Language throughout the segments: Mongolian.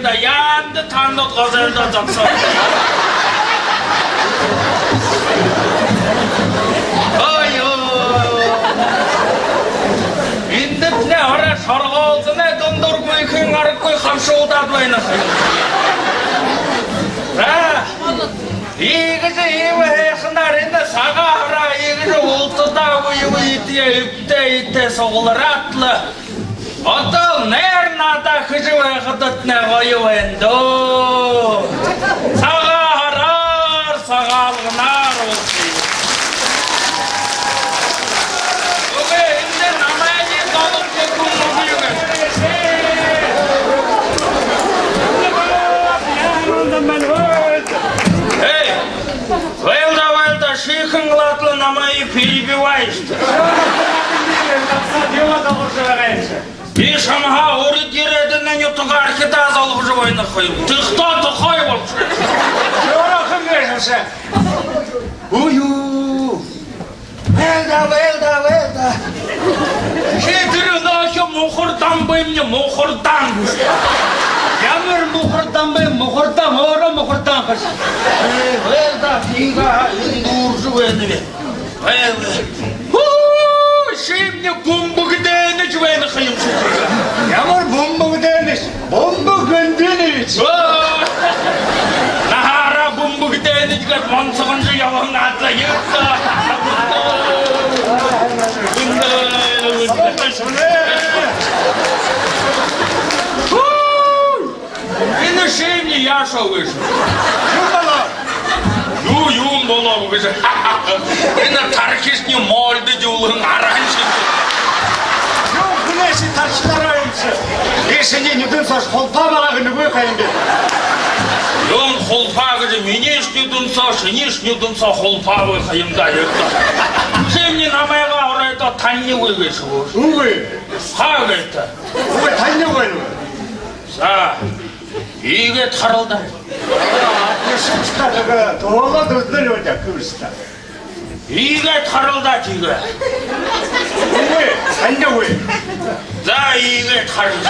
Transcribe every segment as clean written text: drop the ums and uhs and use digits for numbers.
да янды таннот газелда жатса. Индетне ара шаргалдыне дондоргой кың арыккой хамшуудадбайна. 이것이 이외에서나린데 사과하라 이것이 울트다고 이때 이때 속을라틀 어떤 내나다 그저에 그것네 거유엔도 사과하라 사과하라 그게 이제 남아야지 너도 Вэлда, шиханглатлы на мои перебиваешь. И шамха уридиреды на нютуга архитазал в живой нахуй. Ты кто тухой вообще? Чего хангешься? Ую! Вэлда. Хитрю нахуй мухуртам бы мне мухуртам. Ямар мухуртам бы мухуртам, ора мухуртам. Вэлда, фига, дуржуэнами. Вэлда. Şimdi bomba gidene güvene kıyımsız. Ямар bomba gidenes, bomba göndenes. Nahara bomba gidene güven mansıgıncı yalan atla yırtta. Yine şimdi yaşamış. Юм болоо гэж. Энэ тархисны молд жуулан аранч. Юу хүнээс тарчлаараа юмш. Эсэний нүдэн цааш холбоо байгааг нөгөө хайм бэ. Юм холбоо гэж минийш нүдэн цааш, шинийш нүдэн цаа холбоо байх юм да яг. Хэмний намайгаа оройдо таньны үе гэж шүү. Үгүй. Хаа гэж. Үгүй таньны үе. За. 이게 탈을다. 식사가 도로 들려오자 그랬다. 이게 탈을다 지금. 왜? 안돼 왜? 자 이게 탈을다.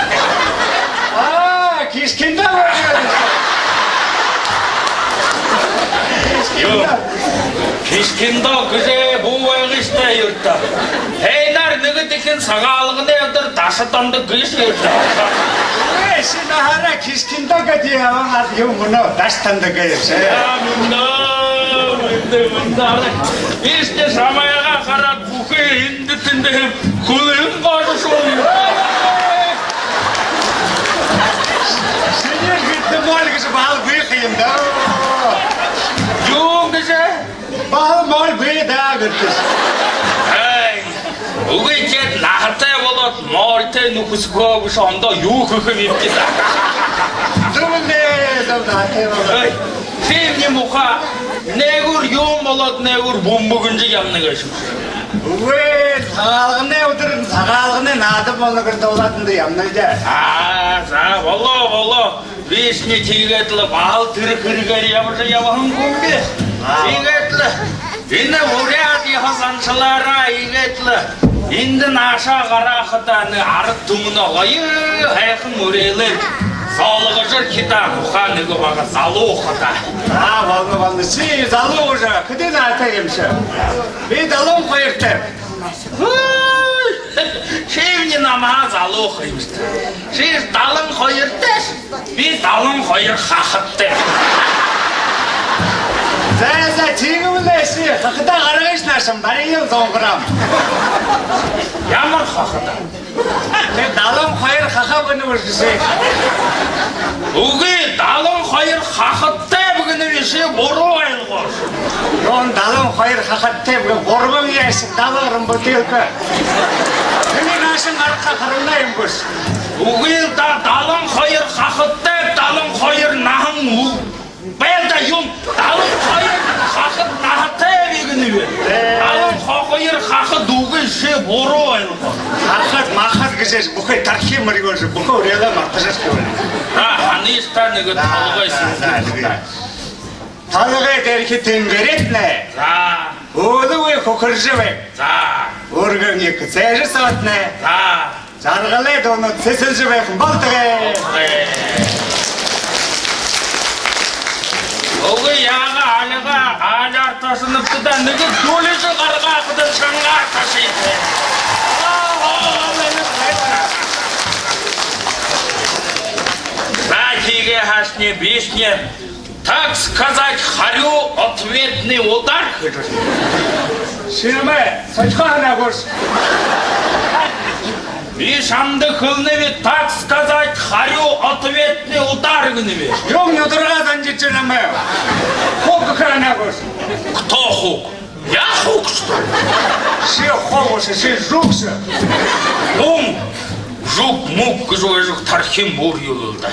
아 기스킨다 왜? 기스킨다 그제 뭐하겠다 이랬다. 에이날 너가 듣긴 사과하려고 애들 다섯 단도 그랬다. 왜 신나하나 기스킨다가 뒤하면 아주 문어 다시 탄다가 했어. 문다. 이때 사마야가 가라 국회 인듯인데 그런 거를 쏘는 신이 그때 멀리서 말 그랬다. 용 그제 말 그랬다 그랬어. 우리 이제 나한테 보다 머리에 누구스고 그래서 유 그거 입기다. 누군데 좀 나한테 보다. 팀이 뭐가 내gur 용 몰랐 내gur 못 먹은 적이 없는 것이. 왜 사갈네 오늘은 사갈네 나도 먹는 걸 떠올랐는데 얌나이자. 자 몰라 리스니 티게틀 말 들으거리 아버지 야왕 공개. 이게틀 이제 우리한테 하산살라라 이게틀 인드 나샤 가라하다는 아르투무나 어유 해큰 무리를 살거저 기타 무한 이거 막아 살로하다. 맞네. 시 살로자. 그때 나한테 임셔. 이 달롱 거였대. 시니 나마 살로하 임셔. 시 달롱 거였대. 이 달롱 거여 하하대. 자, 지금은 내시 그다 가르가시 나심 다리요 동그람. 야만 하하다. 내 달롱 거여 하하버는 것이. 우리 달롱 거여 하하대 부근은 것이 뭐로 알고? 넌 달롱 거여 하하대 그 모르면 예시 달롱은 못될까? 근데 나신 말까 그런다 임것이. 우리 다 달롱 거여 하하대 달롱 거여 나항 Belda yung dalın hayır kakı nahataya bilgini ver. Dalın hayır kakı duğun şey boru aylı. Kakı makat güzel bu kadar tarihim var görüyorsun. Bu kadar reyla martacağız ki öyle. Hani istan ne kadar talıgaysın. Talıgay der ki tengeret ne? Oğlu ve kokurcu ve. Organ yıkı seyirci saat ne? Zargılay da onu sesilci ve baltıgay. ашыныпты да неге дөөлөжө каргаакыдан шаңга ташыйт. Затиге хашне бишне, так сказать, харю ответный удар. Синеме, Цокто-Хангил. Бишамды хылневи, так сказать, харю ответный удар гневи. Yok ne durgadan geçireme. Хок-Хангил. Кто хук? Я хук, что ли? Си хогосы, си жуксы. Жук-мук жук тархим бур юлда.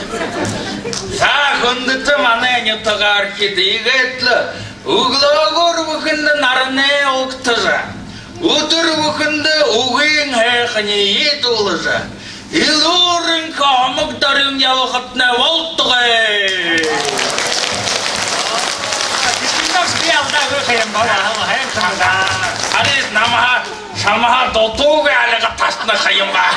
Сахындытым анайны тагар кидигэтлы. Углогор бухынды нарне октыжа. Утыр бухынды угын хэхни етулыжа. Илурын камыктарын ялхатна волтугай. Арис намаха шамаха дотуга алага тасна хайымга.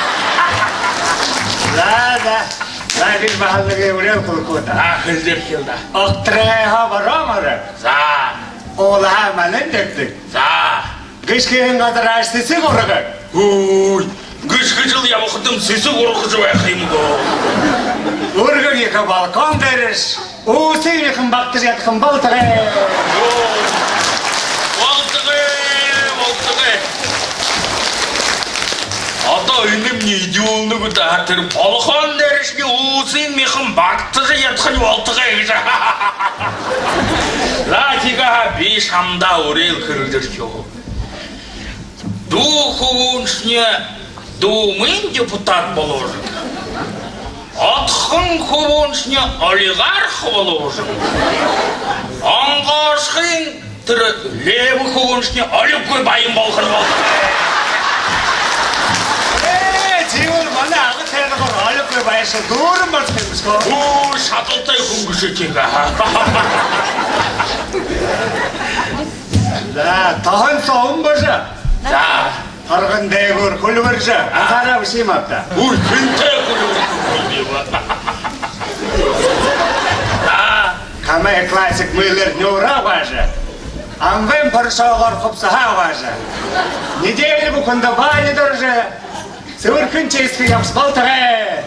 Да, biz mahallega urel qilib Хилдер хилда. Oqtreha baramara. За. Ola malen deptik. За. Gishken gadar astisi qoraga. Ой, гыш-гыжыл я выходим сысу урухжу хайымго. Urgega balkon deres. Усыны хымбактыр яткын балтыгы. Волтыгы. Ата үнім не идеалныгы да атыр полхон дерішке усын мехым бактыры яткын волтыгы. Латига бишамда урел кырылдыр кеу. Духовуншне думын депутат болор. Атхын ховуншне олигарх болор. Аңғашқын түрі лебі ховуншне олипкөй байым болғын болды. Тиул мана ағы тәді қор олипкөй байышы дұрым барсыз ко. Шатылтай күнгіші кеға. Да, тағын соғын бөжі. Да. Тарғын дәйгөр күлі бөржі. Атара бісейм апта. Күнте күлі Да. Камай классик мыйлер нюра важа. Амвен паршалар хопсаха важа. Недели букында бани доржа. Сывыркын чейскі ямс балтыгы.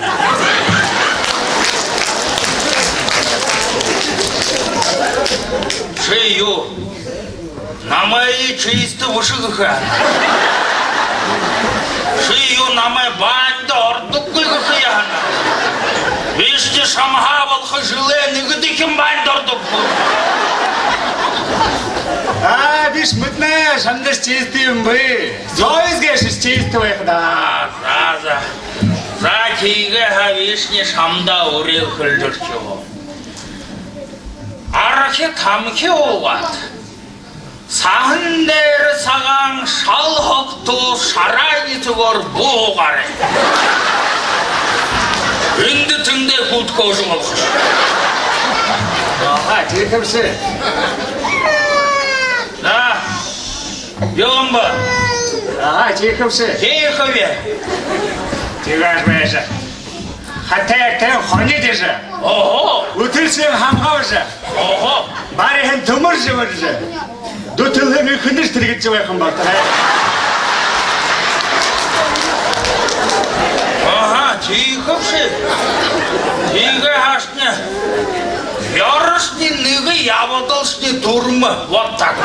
Шею. Намай чисто вышыгыха. Шею намай банды ордук кылгыха яна. Виште шамха болха жылы нигдиким банды ордук. Биш мытная шандыш чистым бы. Зоизгешіш чистым да. За кейге ха вишне шамда урел кылдыр кеу. Арахе тамке олғат. Сахындері саған шал хоқту шарай түгір бұғары. Үнді түнде күлт көжің олғыш. Аға, текімсі. Да, белым ба? Аға, текімсі. Теківе. Тегаш бәйші. Хатта ертен хони дежі. Ого. Үтілсен хамға өжі. Ого. Барихен түмір жі өржі. Дүтілген үкіндіш тіргет жі байқын бақтыр. Ага, теківші. Теге хашне. Ярышны ныгы ябадылшны турмы. Вот так.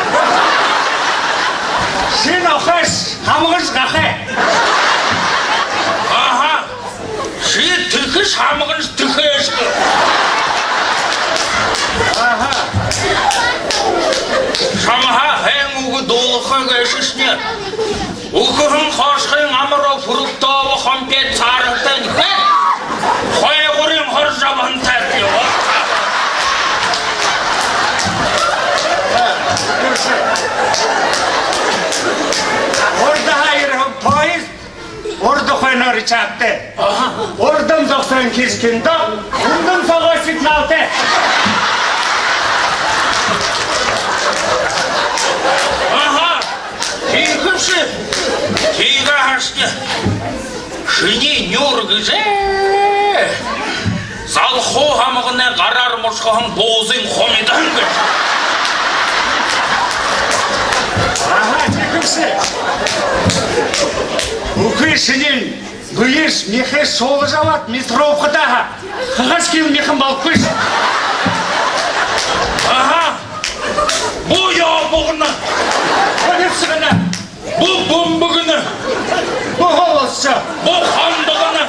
Сен оқаш, хамғыш қақы. Ага. Ши түкіш хамғыш түкішкі. Ага. Шамаха хэм угы долықы кәшішне. Укығын қашқын амыра фруктовы қампет сарықтан хэм. Қой құрым ғыр жабын тәтті. Orada hayır polis. Orada koyunları çarptı. Oradan zoksan kiskinde. Bundan sonra signaldı. Ага. Тихоши. Тихоши. Шыни нюргыже. Залхо хамығына қарар мұшқығын бозын хомидан көр. Ага, жекімсі. Өкешінен бұйеш меке солы жауат метровкадағы. Қағаз кейін мекін балып көш. Ага. Бұ яубығыны. Бұ Бұ бөмбігіні. Бұ қолысы. Бұ хандығыны.